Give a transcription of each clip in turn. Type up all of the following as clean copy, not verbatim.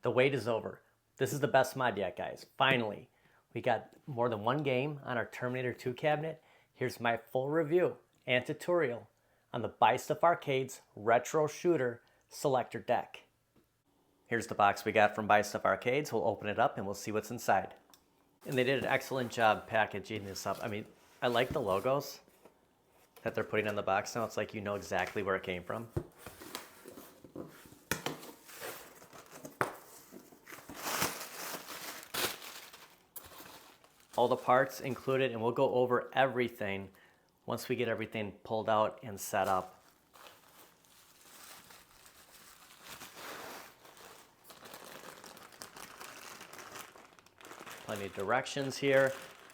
The wait is over. This is the best mod yet, guys. Finally, we got more than one game on our Terminator 2 cabinet. Here's my full review and tutorial on the Buy Stuff Arcade's Retro Shooter Selector Deck. Here's the box we got from Buy Stuff Arcades. We'll open it up and we'll see what's inside. And they did an excellent job packaging this up. I mean, I like the logos that they're putting on the box now. It's like you know exactly where it came from. All the parts included, and we'll go over everything once we get everything pulled out and set up. Plenty of directions here,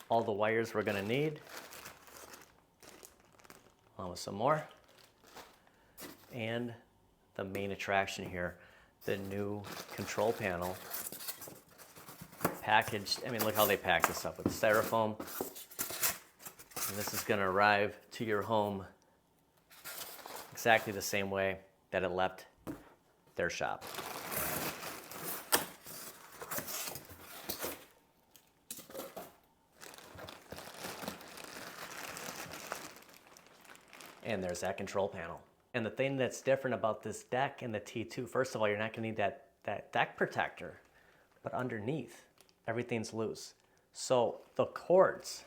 all the wires we're going to need, along with some more, and the main attraction here, the new control panel. Packaged, I mean, look how they pack this up with styrofoam. And this is going to arrive to your home exactly the same way that it left their shop. And there's that control panel. And the thing that's different about this deck and the T2, first of all, you're not going to need that deck protector, but underneath, everything's loose. So the cords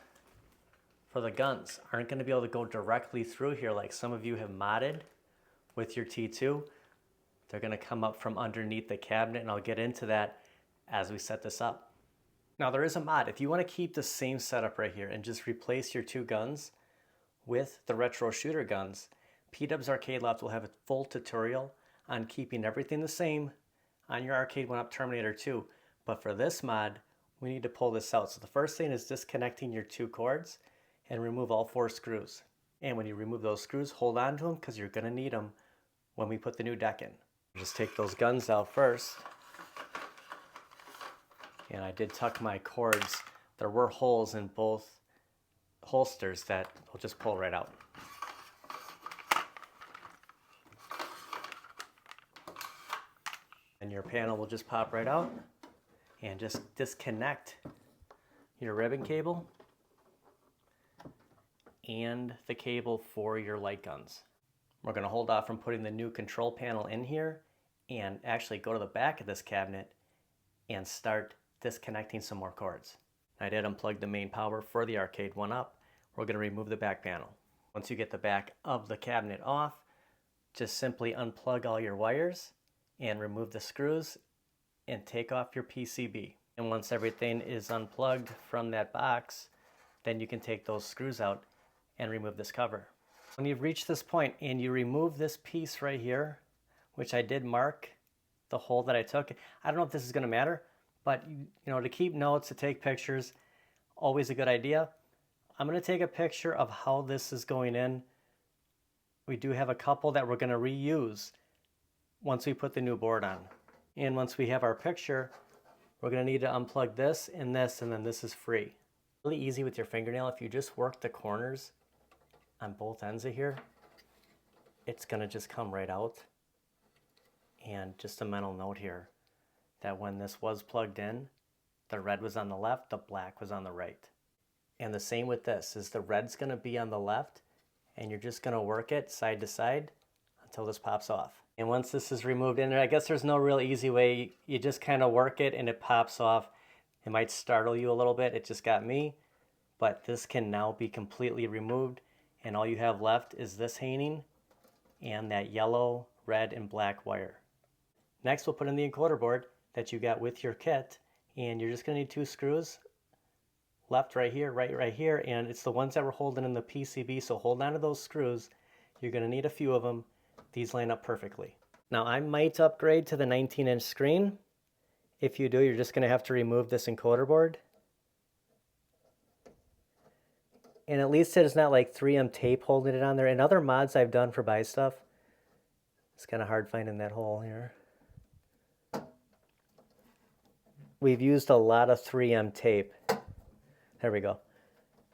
for the guns aren't going to be able to go directly through here like some of you have modded with your T2. They're going to come up from underneath the cabinet, and I'll get into that as we set this up. Now there is a mod. If you want to keep the same setup right here and just replace your two guns with the retro shooter guns, P-Dubs Arcade Loft will have a full tutorial on keeping everything the same on your Arcade 1-Up Terminator 2. But for this mod, we need to pull this out. So the first thing is disconnecting your two cords and remove all 4 screws. And when you remove those screws, hold on to them because you're going to need them when we put the new deck in. Just take those guns out first. And I did tuck my cords. There were holes in both holsters that will just pull right out. And your panel will just pop right out. And just disconnect your ribbon cable and the cable for your light guns. We're going to hold off from putting the new control panel in here and actually go to the back of this cabinet and start disconnecting some more cords. I did unplug the main power for the Arcade 1-Up. We're going to remove the back panel. Once you get the back of the cabinet off, just simply unplug all your wires and remove the screws and take off your PCB. And once everything is unplugged from that box, then you can take those screws out and remove this cover. When you've reached this point and you remove this piece right here, which I did mark the hole that I took. I don't know if this is going to matter, but you know, to keep notes, to take pictures, always a good idea. I'm going to take a picture of how this is going in. We do have a couple that we're going to reuse once we put the new board on. And once we have our picture, we're going to need to unplug this, and then this is free. Really easy with your fingernail. If you just work the corners on both ends of here, it's going to just come right out. And just a mental note here, that when this was plugged in, the red was on the left, the black was on the right. And the same with this, is the red's going to be on the left, and you're just going to work it side to side until this pops off. And once this is removed in there, I guess there's no real easy way. You just kind of work it and it pops off. It might startle you a little bit. It just got me. But this can now be completely removed. And all you have left is this hanging and that yellow, red, and black wire. Next, we'll put in the encoder board that you got with your kit. And you're just going to need 2 screws. Left right here, right here. And it's the ones that we're holding in the PCB. So hold on to those screws. You're going to need a few of them. These line up perfectly. Now I might upgrade to the 19-inch screen. If you do, you're just going to have to remove this encoder board. And at least it's not like 3M tape holding it on there. In other mods I've done for Buy Stuff, it's kind of hard finding that hole here. We've used a lot of 3M tape. There we go.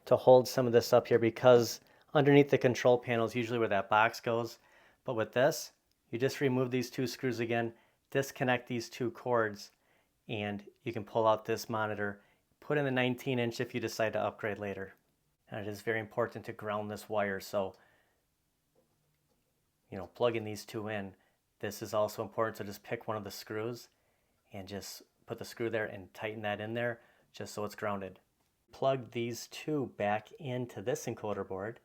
To hold some of this up here, because underneath the control panel is usually where that box goes. But with this, you just remove these 2 screws again, disconnect these 2 cords, and you can pull out this monitor, put in the 19-inch if you decide to upgrade later. And it is very important to ground this wire, so plugging these two in. This is also important, so just pick one of the screws and just put the screw there and tighten that in there just so it's grounded. Plug these two back into this encoder board,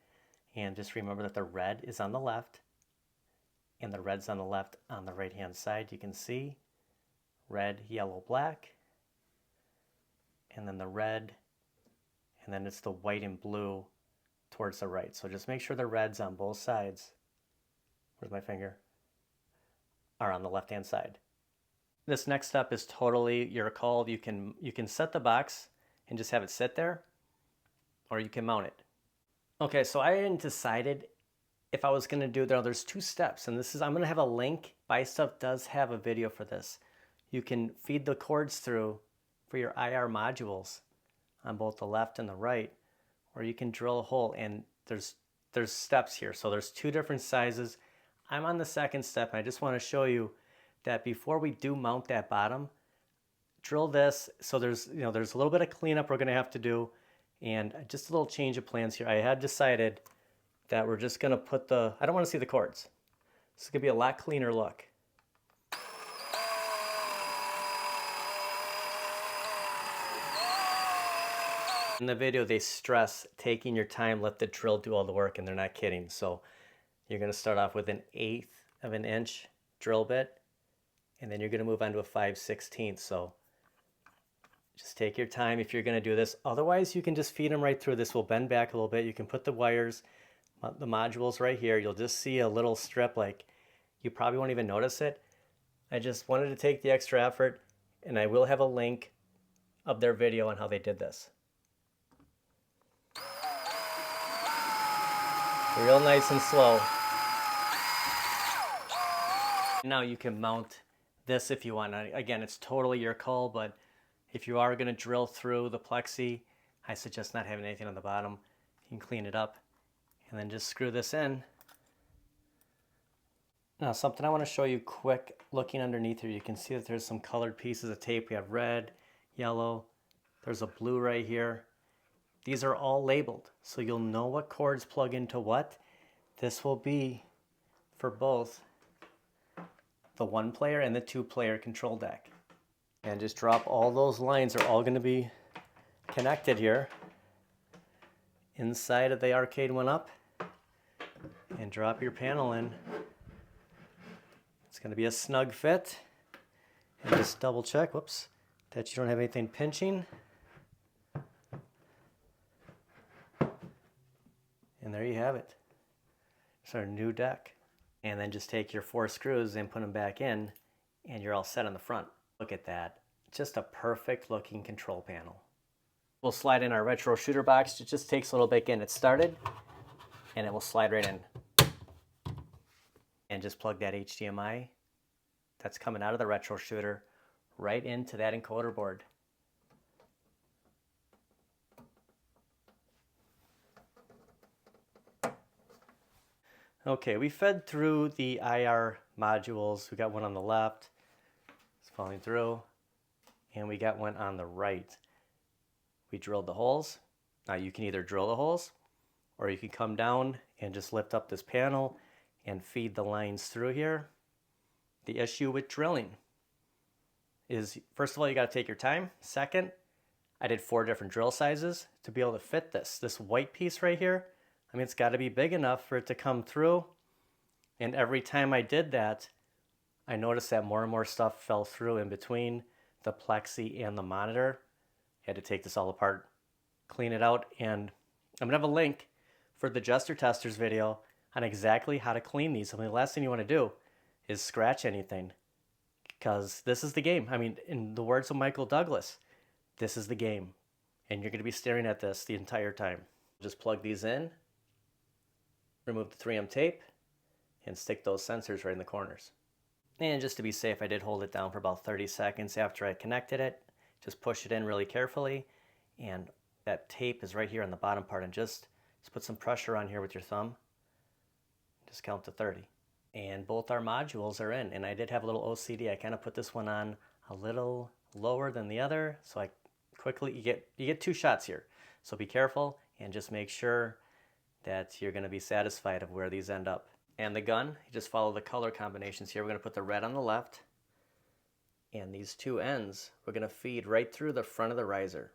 and just remember that the red is on the left and the red's on the left on the right hand side. You can see red, yellow, black, and then the red, and then it's the white and blue towards the right. So just make sure the red's on both sides. Where's my finger? Are on the left hand side. This next step is totally your call. You can set the box and just have it sit there, or you can mount it. Okay, so I hadn't decided if I was going to do there's two steps, and I'm going to have a link. BuyStuff does have a video for this. You can feed the cords through for your IR modules on both the left and the right, or you can drill a hole, and there's steps here. So there's two different sizes. I'm on the second step, and I just want to show you that before we do mount that bottom, drill this. So there's a little bit of cleanup we're going to have to do, and just a little change of plans here. I had decided that we're just going to put I don't want to see the cords. This is going to be a lot cleaner look. In the video, they stress taking your time, let the drill do all the work, and they're not kidding. So you're going to start off with 1/8 of an inch drill bit, and then you're going to move on to a 5/16. So just take your time if you're going to do this. Otherwise, you can just feed them right through. This will bend back a little bit. You can put the wires, the modules right here. You'll just see a little strip, like you probably won't even notice it. I just wanted to take the extra effort, and I will have a link of their video on how they did this. Real nice and slow. Now you can mount this if you want. Again, it's totally your call, but if you are going to drill through the plexi, I suggest not having anything on the bottom. You can clean it up and then just screw this in. Now, something I want to show you quick, looking underneath here, you can see that there's some colored pieces of tape. We have red, yellow, there's a blue right here. These are all labeled, so you'll know what cords plug into what. This will be for both the 1-player and the 2-player control deck. And just drop all those lines, are all going to be connected here inside of the arcade one up, and drop your panel in. It's going to be a snug fit, and just double check, that you don't have anything pinching. And there you have it. It's our new deck. And then just take your 4 screws and put them back in, and you're all set on the front. Look at that. Just a perfect looking control panel. We'll slide in our retro shooter box. It just takes a little bit getting it started, and it will slide right in. And just plug that HDMI that's coming out of the retro shooter right into that encoder board. Okay, we fed through the IR modules. We got one on the left, it's falling through, and we got one on the right. We drilled the holes. Now you can either drill the holes, or you can come down and just lift up this panel and feed the lines through here. The issue with drilling is, first of all, you got to take your time. Second, I did 4 different drill sizes to be able to fit this. This white piece right here, I mean, it's got to be big enough for it to come through. And every time I did that, I noticed that more and more stuff fell through in between the plexi and the monitor. I had to take this all apart, clean it out, and I'm going to have a link for the Jester Testers video on exactly how to clean these. I mean, the last thing you want to do is scratch anything, because this is the game. I mean, in the words of Michael Douglas, this is the game, and you're going to be staring at this the entire time. Just plug these in, remove the 3M tape, and stick those sensors right in the corners. And just to be safe, I did hold it down for about 30 seconds after I connected it. Just push it in really carefully, and that tape is right here on the bottom part, and just put some pressure on here with your thumb. Just count to 30. And both our modules are in, and I did have a little OCD. I kind of put this one on a little lower than the other. So I quickly, you get 2 shots here. So be careful and just make sure that you're going to be satisfied of where these end up. And the gun, you just follow the color combinations here. We're going to put the red on the left, and these 2 ends we're going to feed right through the front of the riser.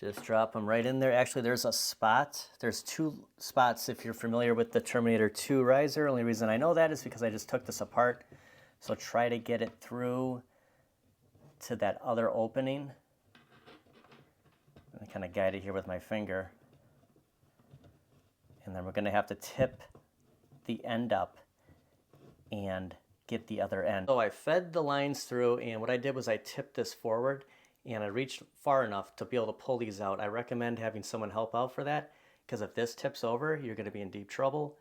Just drop them right in there. Actually, there's a spot. There's 2 spots if you're familiar with the Terminator 2 riser. Only reason I know that is because I just took this apart. So try to get it through to that other opening. I kind of guide it here with my finger. And then we're going to have to tip the end up and get the other end. So I fed the lines through, and what I did was I tipped this forward, and I reached far enough to be able to pull these out. I recommend having someone help out for that, because if this tips over, you're going to be in deep trouble.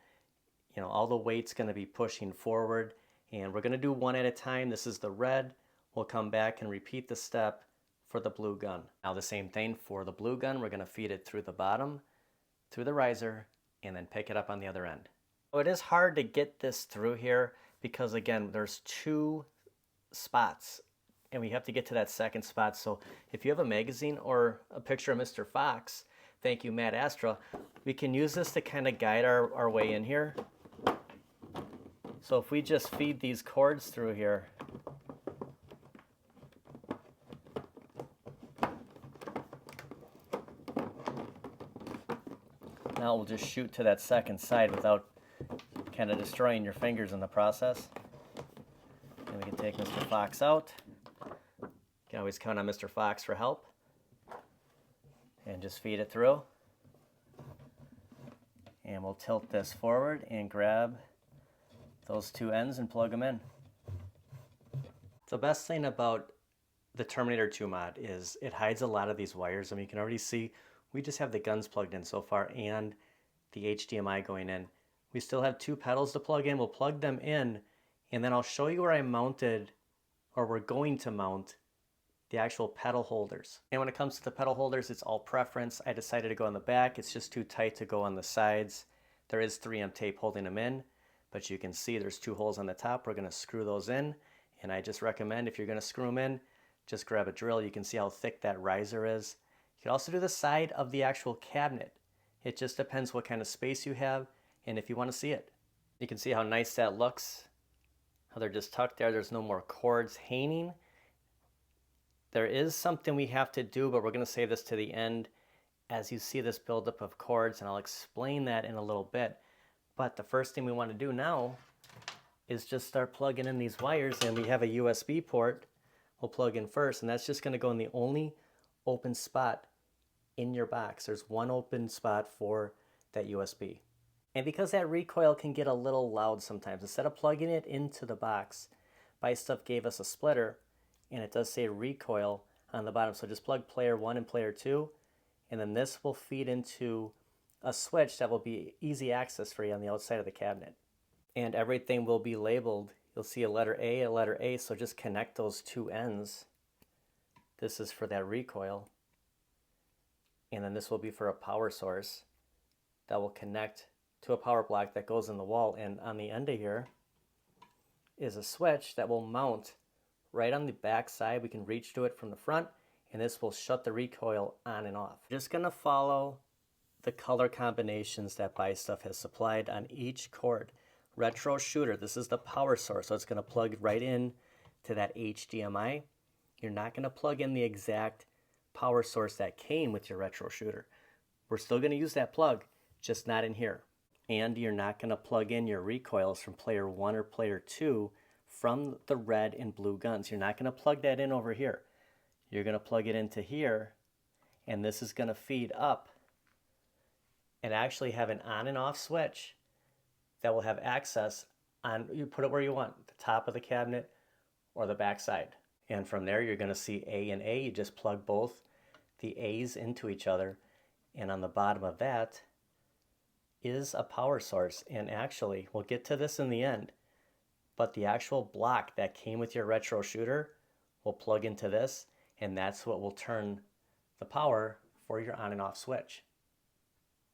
You know, all the weight's going to be pushing forward, and we're going to do one at a time. This is the red. We'll come back and repeat the step for the blue gun. Now the same thing for the blue gun. We're going to feed it through the bottom, through the riser, and then pick it up on the other end. So it is hard to get this through here because, again, there's 2 spots and we have to get to that second spot. So if you have a magazine or a picture of Mr. Fox, thank you, Matt Astra, we can use this to kind of guide our way in here. So if we just feed these cords through here, now we'll just shoot to that second side without kind of destroying your fingers in the process. And we can take Mr. Fox out. You can always count on Mr. Fox for help. And just feed it through. And we'll tilt this forward and grab those 2 ends and plug them in. The best thing about the Terminator 2 mod is it hides a lot of these wires. I mean, you can already see we just have the guns plugged in so far and the HDMI going in. We still have 2 pedals to plug in. We'll plug them in, and then I'll show you where I mounted, or we're going to mount, the actual pedal holders. And when it comes to the pedal holders, it's all preference. I decided to go on the back. It's just too tight to go on the sides. There is 3M tape holding them in, but you can see there's 2 holes on the top. We're going to screw those in, and I just recommend if you're going to screw them in, just grab a drill. You can see how thick that riser is. You can also do the side of the actual cabinet. It just depends what kind of space you have and if you want to see it. You can see how nice that looks, how they're just tucked there. There's no more cords hanging. There is something we have to do, but we're going to save this to the end as you see this buildup of cords, and I'll explain that in a little bit. But the first thing we want to do now is just start plugging in these wires, and we have a USB port we'll plug in first, and that's just going to go in the only open spot in your box. There's 1 open spot for that USB. And because that recoil can get a little loud sometimes, instead of plugging it into the box, BuyStuff gave us a splitter, and it does say recoil on the bottom. So just plug player 1 and player 2, and then this will feed into a switch that will be easy access for you on the outside of the cabinet. And everything will be labeled. You'll see a letter A, so just connect those 2 ends. This is for that recoil. And then this will be for a power source that will connect to a power block that goes in the wall. And on the end of here is a switch that will mount right on the back side. We can reach to it from the front, and this will shut the recoil on and off. Just going to follow the color combinations that BuyStuff has supplied on each cord. Retro shooter, this is the power source, so it's going to plug right in to that HDMI. You're not going to plug in the exact power source that came with your retro shooter. We're still going to use that plug, just not in here. And you're not going to plug in your recoils from player 1 or player 2 from the red and blue guns. You're not going to plug that in over here. You're going to plug it into here, and this is going to feed up and actually have an on and off switch that will have access on, you put it where you want, the top of the cabinet or the back side. And from there, you're going to see A and A. You just plug both the A's into each other, and on the bottom of that is a power source. And actually, we'll get to this in the end, but the actual block that came with your retro shooter will plug into this, and that's what will turn the power for your on and off switch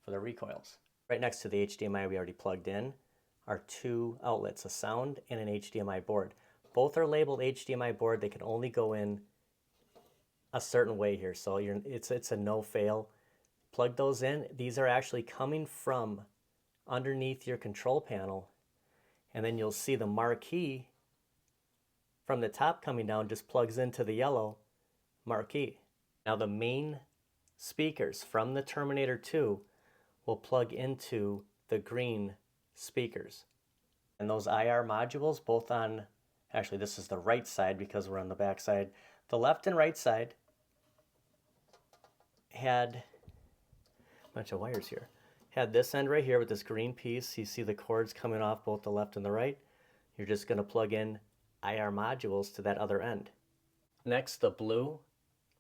for the recoils. Right next to the HDMI we already plugged in are 2 outlets, a sound and an HDMI board. Both are labeled HDMI board. They can only go in a certain way here. So it's a no fail. Plug those in. These are actually coming from underneath your control panel. And then you'll see the marquee from the top coming down just plugs into the yellow marquee. Now the main speakers from the Terminator 2 will plug into the green speakers. And those IR modules, both on, actually this is the right side because we're on the back side. The left and right side had a bunch of wires here. Had this end right here with this green piece. You see the cords coming off both the left and the right. You're just going to plug in IR modules to that other end. Next, the blue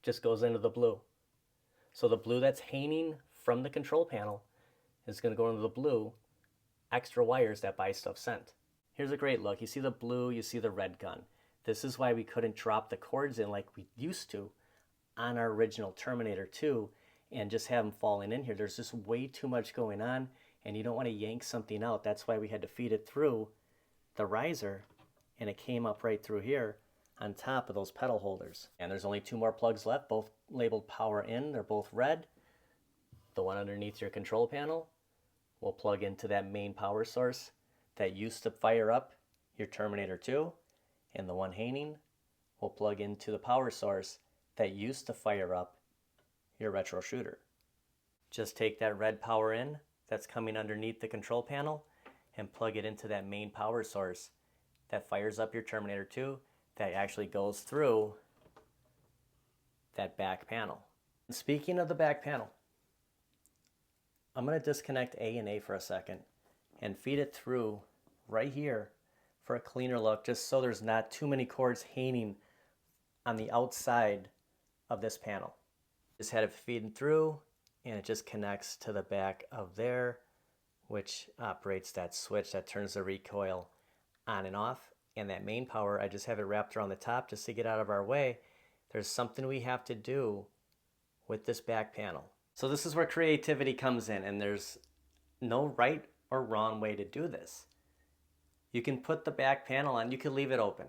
just goes into the blue. So the blue that's hanging from the control panel is going to go into the blue extra wires that buy stuff sent. Here's a great look. You see the blue, you see the red gun. This is why we couldn't drop the cords in like we used to on our original Terminator 2 and just have them falling in here. There's just way too much going on and you don't want to yank something out. That's why we had to feed it through the riser and it came up right through here on top of those pedal holders. And there's only 2 more plugs left, both labeled power in. They're both red. The one underneath your control panel will plug into that main power source that used to fire up your Terminator 2, and the one hanging will plug into the power source that used to fire up your retro shooter. Just take that red power in that's coming underneath the control panel and plug it into that main power source that fires up your Terminator 2 that actually goes through that back panel. And speaking of the back panel, I'm going to disconnect A and A for a second and feed it through right here for a cleaner look, just so there's not too many cords hanging on the outside of this panel. Just had it feeding through and it just connects to the back of there, which operates that switch that turns the recoil on and off. And that main power, I just have it wrapped around the top just to get out of our way. There's something we have to do with this back panel. So this is where creativity comes in, and there's no right or wrong way to do this. You can put the back panel on, you can leave it open.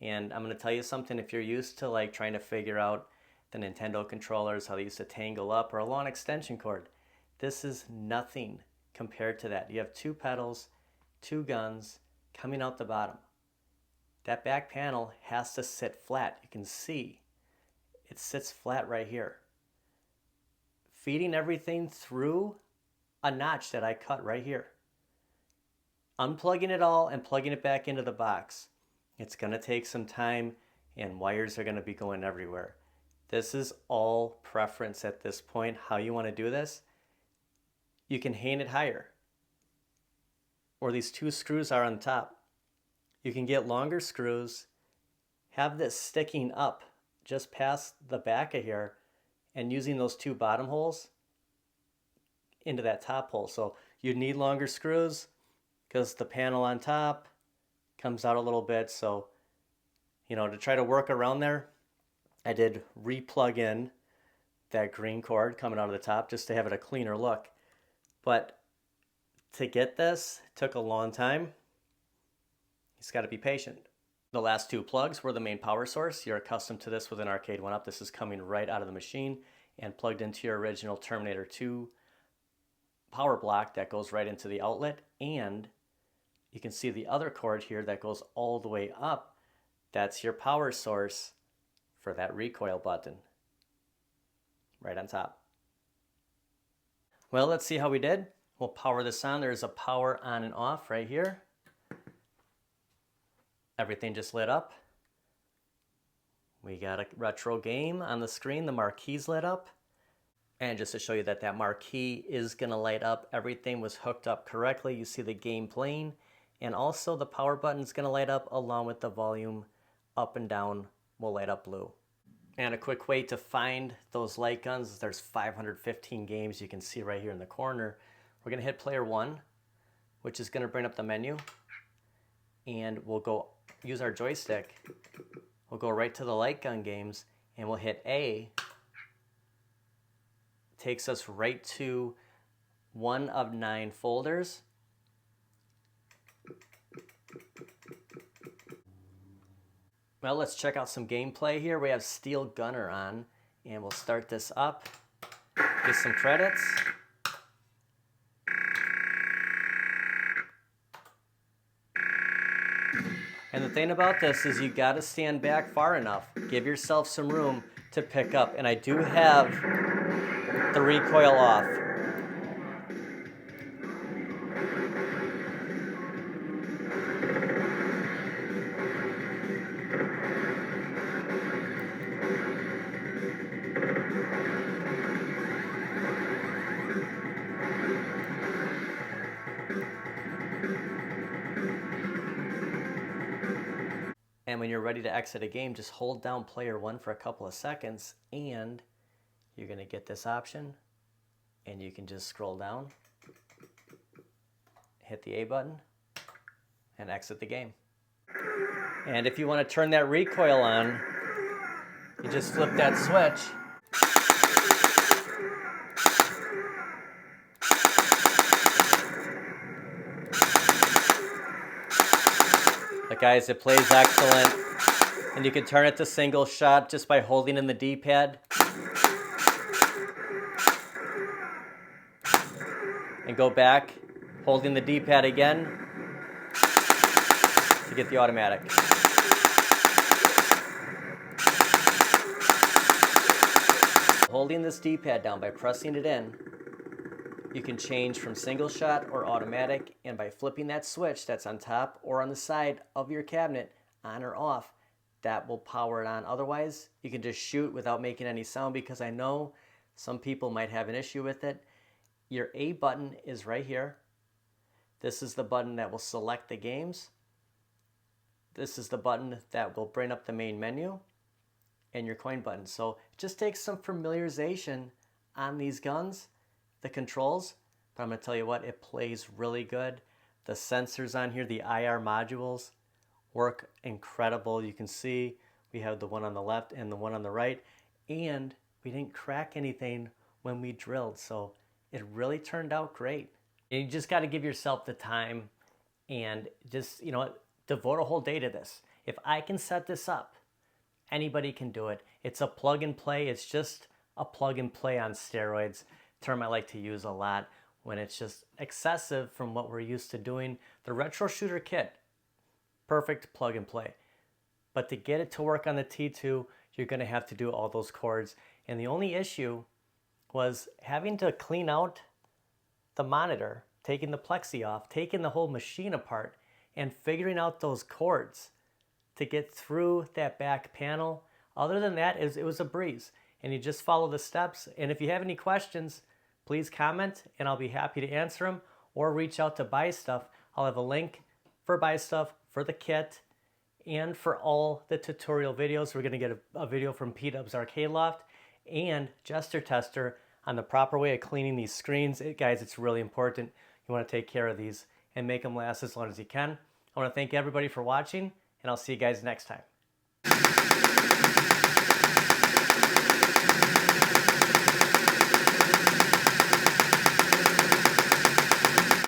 And I'm going to tell you something, if you're used to like trying to figure out the Nintendo controllers, how they used to tangle up, or a long extension cord, this is nothing compared to that. You have 2 pedals, 2 guns coming out the bottom. That back panel has to sit flat. You can see it sits flat right here. Feeding everything through a notch that I cut right here. Unplugging it all and plugging it back into the box. It's going to take some time and wires are going to be going everywhere. This is all preference at this point, how you want to do this. You can hang it higher, or these 2 screws are on top. You can get longer screws, have this sticking up just past the back of here, and using those 2 bottom holes into that top hole. So you need longer screws because the panel on top comes out a little bit. So, to try to work around there, I did re-plug in that green cord coming out of the top just to have it a cleaner look. But to get this took a long time. You just got to be patient. The last 2 plugs were the main power source. You're accustomed to this with an Arcade 1-Up. This is coming right out of the machine and plugged into your original Terminator 2 power block that goes right into the outlet. And you can see the other cord here that goes all the way up. That's your power source for that recoil button right on top. Well, let's see how we did. We'll power this on. There's a power on and off right here. Everything just lit up. We got a retro game on the screen. The marquee's lit up. And just to show you that that marquee is going to light up, everything was hooked up correctly. You see the game playing. And also the power button's going to light up along with the volume up and down will light up blue. And a quick way to find those light guns, there's 515 games you can see right here in the corner. We're going to hit player 1, which is going to bring up the menu. And we'll go use our joystick. We'll go right to the light gun games and we'll hit A. Takes us right to one of 9 folders. Well, let's check out some gameplay here. We have Steel Gunner on, And we'll start this up, get some credits. And the thing about this is you got to stand back far enough. Give yourself some room to pick up. And I do have the recoil off. And when you're ready to exit a game, just hold down player 1 for a couple of seconds and you're going to get this option and you can just scroll down, hit the A button, and exit the game. And if you want to turn that recoil on, you just flip that switch. But guys, it plays excellent. And you can turn it to single shot just by holding in the D-pad. And go back, holding the D-pad again to get the automatic. Holding this D-pad down by pressing it in, you can change from single shot or automatic, and by flipping that switch that's on top or on the side of your cabinet, on or off, that will power it on. Otherwise, you can just shoot without making any sound, because I know some people might have an issue with it. Your A button is right here. This is the button that will select the games. This is the button that will bring up the main menu, and your coin button. So it just takes some familiarization on these guns, the controls, but I'm going to tell you what, it plays really good. The sensors on here, the IR modules, work incredible. You can see we have the one on the left and the one on the right, and we didn't crack anything when we drilled, so it really turned out great. And you just got to give yourself the time and just, devote a whole day to this. If I can set this up, anybody can do it. It's a plug and play. It's just a plug and play on steroids. Term I like to use a lot when it's just excessive from what we're used to doing. The Retro Shooter Kit, perfect plug and play. But to get it to work on the T2, you're going to have to do all those chords. And the only issue was having to clean out the monitor, taking the plexi off, taking the whole machine apart, and figuring out those chords to get through that back panel. Other than that, it was a breeze. And you just follow the steps. And if you have any questions, please comment and I'll be happy to answer them, or reach out to Buy Stuff. I'll have a link for Buy Stuff, for the kit, and for all the tutorial videos. We're going to get a video from P-Dub's Arcade Loft and Jester Tester on the proper way of cleaning these screens. Guys, it's really important. You want to take care of these and make them last as long as you can. I want to thank everybody for watching, and I'll see you guys next time.